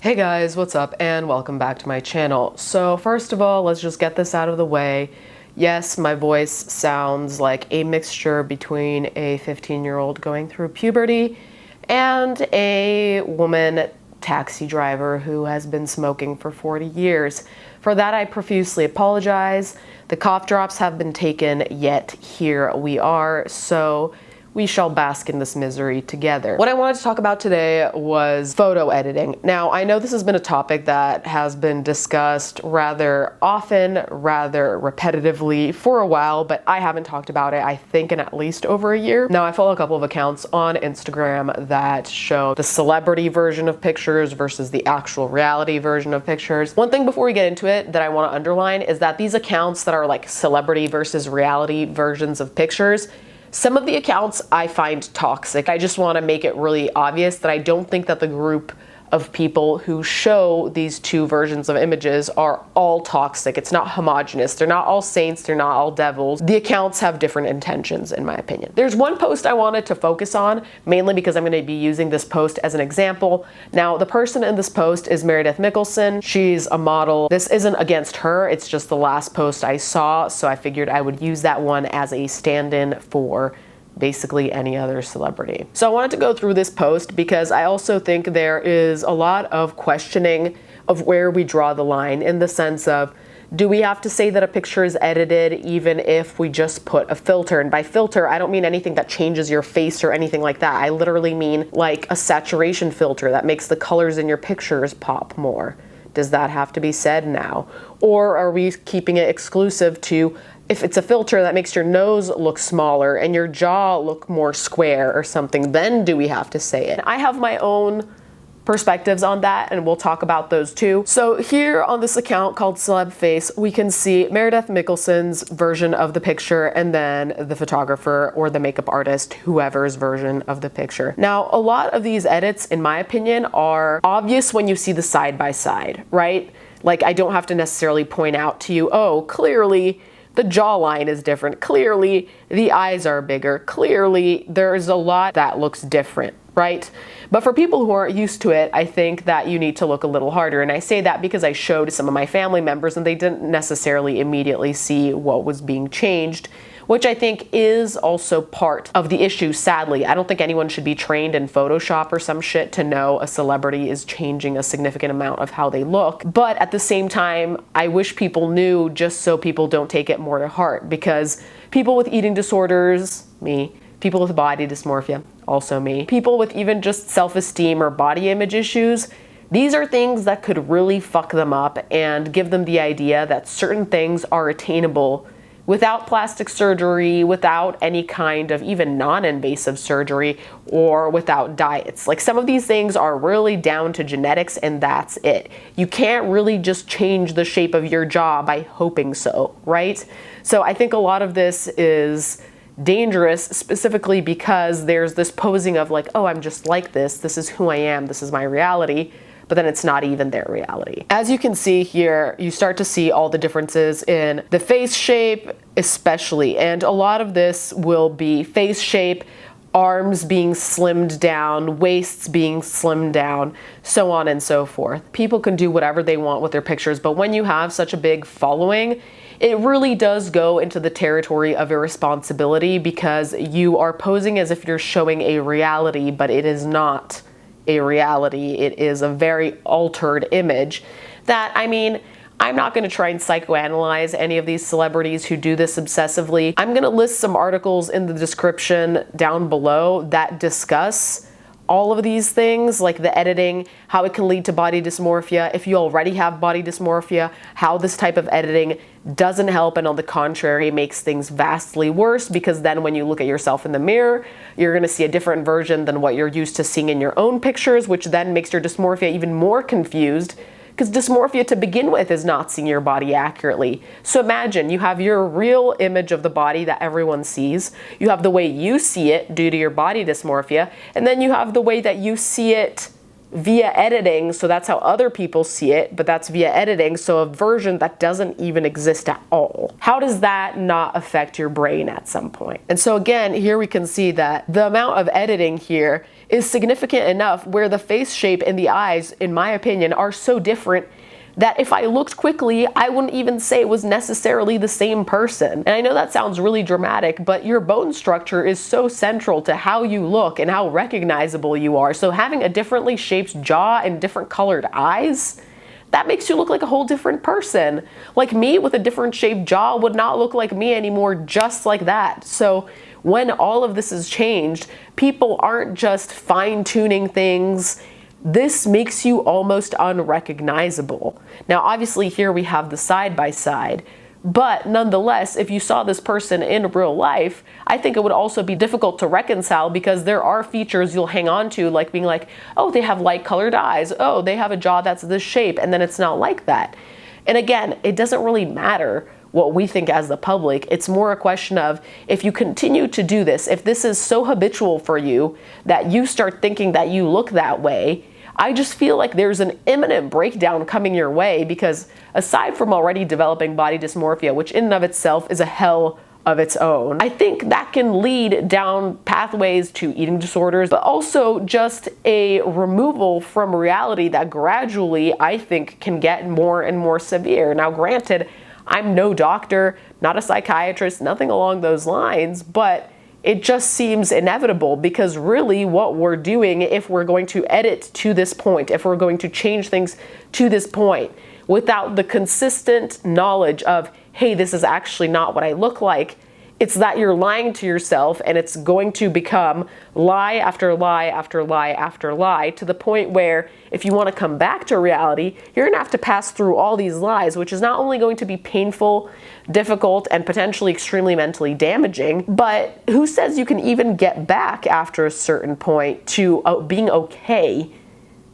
Hey guys, what's up and welcome back to my channel. So first of all, let's just get this out of the way. Yes, my voice sounds like a mixture between a 15-year-old going through puberty and a woman taxi driver who has been smoking for 40 years. For that, I profusely apologize. The cough drops have been taken, yet here we are, so we shall bask in this misery together. What I wanted to talk about today was photo editing. Now, I know this has been a topic that has been discussed rather often, rather repetitively for a while, but I haven't talked about it, I think, in at least over a year. Now, I follow a couple of accounts on Instagram that show the celebrity version of pictures versus the actual reality version of pictures. One thing before we get into it that I want to underline is that these accounts that are like celebrity versus reality versions of pictures, some of the accounts I find toxic. I just want to make it really obvious that I don't think that the group of people who show these two versions of images are all toxic. It's not homogenous. They're not all saints. They're not all devils. The accounts have different intentions, in my opinion. There's one post I wanted to focus on, mainly because I'm going to be using this post as an example. Now, the person in this post is Meredith Mickelson. She's a model. This isn't against her. It's just the last post I saw, so I figured I would use that one as a stand-in for basically any other celebrity. So I wanted to go through this post because I also think there is a lot of questioning of where we draw the line, in the sense of, do we have to say that a picture is edited even if we just put a filter? And by filter, I don't mean anything that changes your face or anything like that. I literally mean like a saturation filter that makes the colors in your pictures pop more. Does that have to be said now? Or are we keeping it exclusive to, if it's a filter that makes your nose look smaller and your jaw look more square or something, then do we have to say it? I have my own perspectives on that, and we'll talk about those too. So here on this account called Celeb Face, we can see Meredith Mickelson's version of the picture and then the photographer or the makeup artist, whoever's version of the picture. Now, a lot of these edits, in my opinion, are obvious when you see the side by side, right? Like, I don't have to necessarily point out to you, oh, clearly the jawline is different. Clearly, the eyes are bigger. Clearly, there's a lot that looks different, right? But for people who aren't used to it, I think that you need to look a little harder. And I say that because I showed some of my family members and they didn't necessarily immediately see what was being changed, which I think is also part of the issue, sadly. I don't think anyone should be trained in Photoshop or some shit to know a celebrity is changing a significant amount of how they look. But at the same time, I wish people knew, just so people don't take it more to heart, because people with eating disorders, me, people with body dysmorphia, also me, people with even just self-esteem or body image issues, these are things that could really fuck them up and give them the idea that certain things are attainable without plastic surgery, without any kind of even non-invasive surgery, or without diets. Like, some of these things are really down to genetics and that's it. You can't really just change the shape of your jaw by hoping so, right? So I think a lot of this is dangerous, specifically because there's this posing of like, oh, I'm just like this is who I am, this is my reality. But then it's not even their reality. As you can see here, you start to see all the differences in the face shape, especially. And a lot of this will be face shape, arms being slimmed down, waists being slimmed down, so on and so forth. People can do whatever they want with their pictures, but when you have such a big following, it really does go into the territory of irresponsibility, because you are posing as if you're showing a reality, but it is not a reality. It is a very altered image that, I mean, I'm not going to try and psychoanalyze any of these celebrities who do this obsessively. I'm going to list some articles in the description down below that discuss all of these things, like the editing, how it can lead to body dysmorphia, if you already have body dysmorphia, how this type of editing doesn't help and on the contrary makes things vastly worse, because then when you look at yourself in the mirror, you're going to see a different version than what you're used to seeing in your own pictures, which then makes your dysmorphia even more confused, because dysmorphia to begin with is not seeing your body accurately. So imagine you have your real image of the body that everyone sees, you have the way you see it due to your body dysmorphia, and then you have the way that you see it via editing, so that's how other people see it, but that's via editing, so a version that doesn't even exist at all. How does that not affect your brain at some point? And so again, here we can see that the amount of editing here is significant enough where the face shape and the eyes, in my opinion, are so different that if I looked quickly, I wouldn't even say it was necessarily the same person. And I know that sounds really dramatic, but your bone structure is so central to how you look and how recognizable you are. So having a differently shaped jaw and different colored eyes, that makes you look like a whole different person. Like me with a different shaped jaw would not look like me anymore just like that. So when all of this is changed, people aren't just fine-tuning things. This makes you almost unrecognizable. Now, obviously here we have the side-by-side, but nonetheless, if you saw this person in real life, I think it would also be difficult to reconcile because there are features you'll hang on to, like being like, oh, they have light colored eyes. Oh, they have a jaw that's this shape, and then it's not like that. And again, it doesn't really matter what we think as the public. It's more a question of, if you continue to do this, if this is so habitual for you that you start thinking that you look that way, I just feel like there's an imminent breakdown coming your way, because aside from already developing body dysmorphia, which in and of itself is a hell of its own, I think that can lead down pathways to eating disorders, but also just a removal from reality that gradually, I think, can get more and more severe. Now, granted, I'm no doctor, not a psychiatrist, nothing along those lines, but it just seems inevitable, because really what we're doing, if we're going to edit to this point, if we're going to change things to this point, without the consistent knowledge of, hey, this is actually not what I look like, it's that you're lying to yourself, and it's going to become lie after lie after lie after lie, to the point where if you want to come back to reality, you're going to have to pass through all these lies, which is not only going to be painful, difficult, and potentially extremely mentally damaging, but who says you can even get back after a certain point to being okay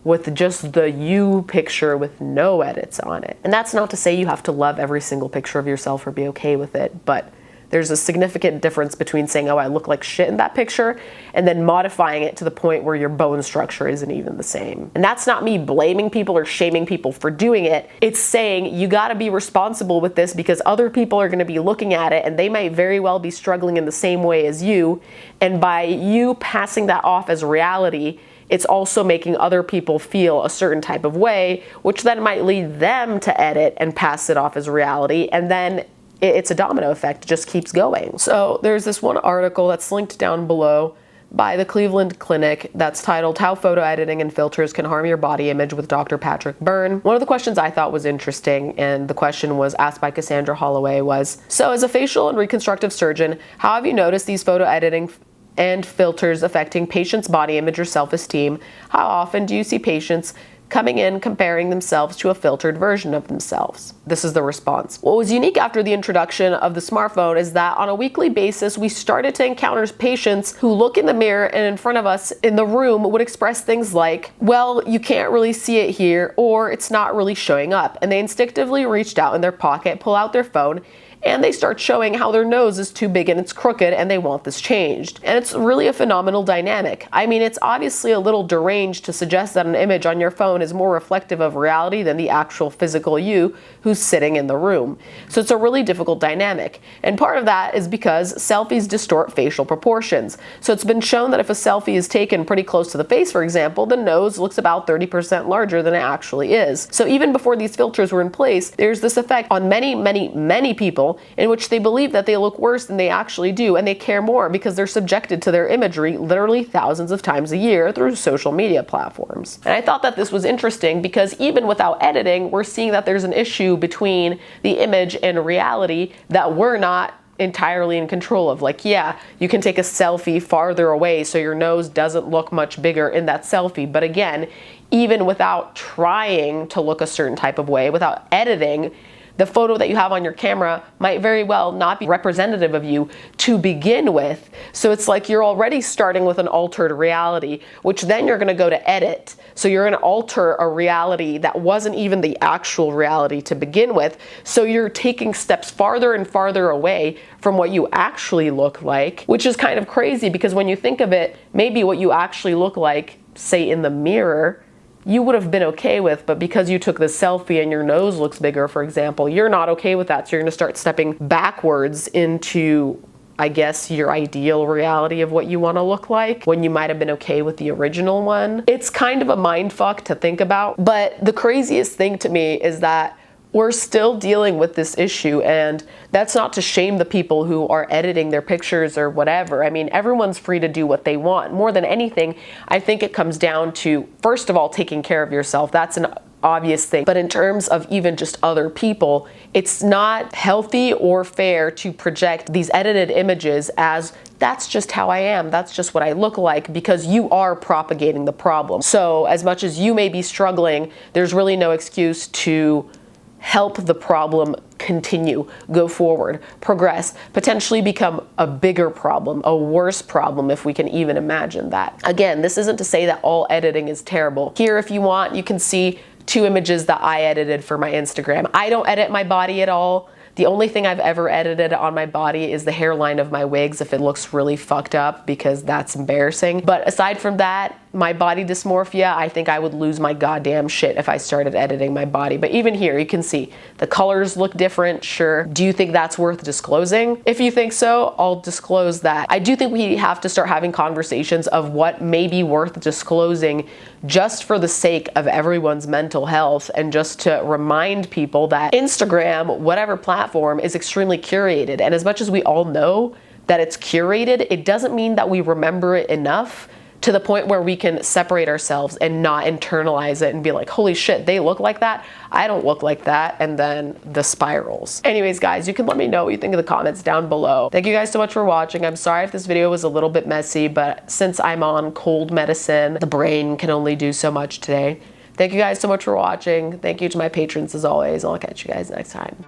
with just the you picture with no edits on it? And that's not to say you have to love every single picture of yourself or be okay with it, but there's a significant difference between saying, oh, I look like shit in that picture, and then modifying it to the point where your bone structure isn't even the same. And that's not me blaming people or shaming people for doing it. It's saying you gotta be responsible with this, because other people are gonna be looking at it and they might very well be struggling in the same way as you. And by you passing that off as reality, it's also making other people feel a certain type of way, which then might lead them to edit and pass it off as reality. And then it's a domino effect, it just keeps going. So there's this one article that's linked down below by the Cleveland Clinic that's titled How Photo Editing and Filters Can Harm Your Body Image with Dr. Patrick Byrne. One of the questions I thought was interesting, and the question was asked by Cassandra Holloway, was, so as a facial and reconstructive surgeon, how have you noticed these photo editing and filters affecting patients' body image or self-esteem? How often do you see patients coming in comparing themselves to a filtered version of themselves? This is the response. What was unique after the introduction of the smartphone is that on a weekly basis, we started to encounter patients who look in the mirror and in front of us in the room would express things like, well, you can't really see it here, or it's not really showing up. And they instinctively reached out in their pocket, pull out their phone, and they start showing how their nose is too big and it's crooked and they want this changed. And it's really a phenomenal dynamic. I mean, it's obviously a little deranged to suggest that an image on your phone is more reflective of reality than the actual physical you who's sitting in the room. So it's a really difficult dynamic. And part of that is because selfies distort facial proportions. So it's been shown that if a selfie is taken pretty close to the face, for example, the nose looks about 30% larger than it actually is. So even before these filters were in place, there's this effect on many people in which they believe that they look worse than they actually do, and they care more because they're subjected to their imagery literally thousands of times a year through social media platforms. And I thought that this was interesting because even without editing, we're seeing that there's an issue between the image and reality that we're not entirely in control of. Like, yeah, you can take a selfie farther away so your nose doesn't look much bigger in that selfie, but again, even without trying to look a certain type of way, without editing, the photo that you have on your camera might very well not be representative of you to begin with. So it's like you're already starting with an altered reality, which then you're gonna go to edit. So you're gonna alter a reality that wasn't even the actual reality to begin with. So you're taking steps farther and farther away from what you actually look like, which is kind of crazy because when you think of it, maybe what you actually look like, say in the mirror, you would have been okay with, but because you took this selfie and your nose looks bigger, for example, you're not okay with that. So you're gonna start stepping backwards into, I guess, your ideal reality of what you want to look like when you might have been okay with the original one. It's kind of a mind fuck to think about, but the craziest thing to me is that we're still dealing with this issue, and that's not to shame the people who are editing their pictures or whatever. I mean, everyone's free to do what they want. More than anything, I think it comes down to, first of all, taking care of yourself. That's an obvious thing. But in terms of even just other people, it's not healthy or fair to project these edited images as that's just how I am, that's just what I look like, because you are propagating the problem. So as much as you may be struggling, there's really no excuse to help the problem continue, go forward, progress, potentially become a bigger problem, a worse problem, if we can even imagine that. Again, this isn't to say that all editing is terrible. Here, if you want, you can see 2 images that I edited for my Instagram. I don't edit my body at all. The only thing I've ever edited on my body is the hairline of my wigs if it looks really fucked up, because that's embarrassing. But aside from that, my body dysmorphia, I think I would lose my goddamn shit if I started editing my body. But even here, you can see the colors look different, sure. Do you think that's worth disclosing? If you think so, I'll disclose that. I do think we have to start having conversations of what may be worth disclosing just for the sake of everyone's mental health, and just to remind people that Instagram, whatever platform, is extremely curated. And as much as we all know that it's curated, it doesn't mean that we remember it enough to the point where we can separate ourselves and not internalize it and be like, holy shit, they look like that, I don't look like that, and then the spirals. Anyways, guys, you can let me know what you think in the comments down below. Thank you guys so much for watching. I'm sorry if this video was a little bit messy, but since I'm on cold medicine, the brain can only do so much today. Thank you guys so much for watching. Thank you to my patrons as always, and I'll catch you guys next time.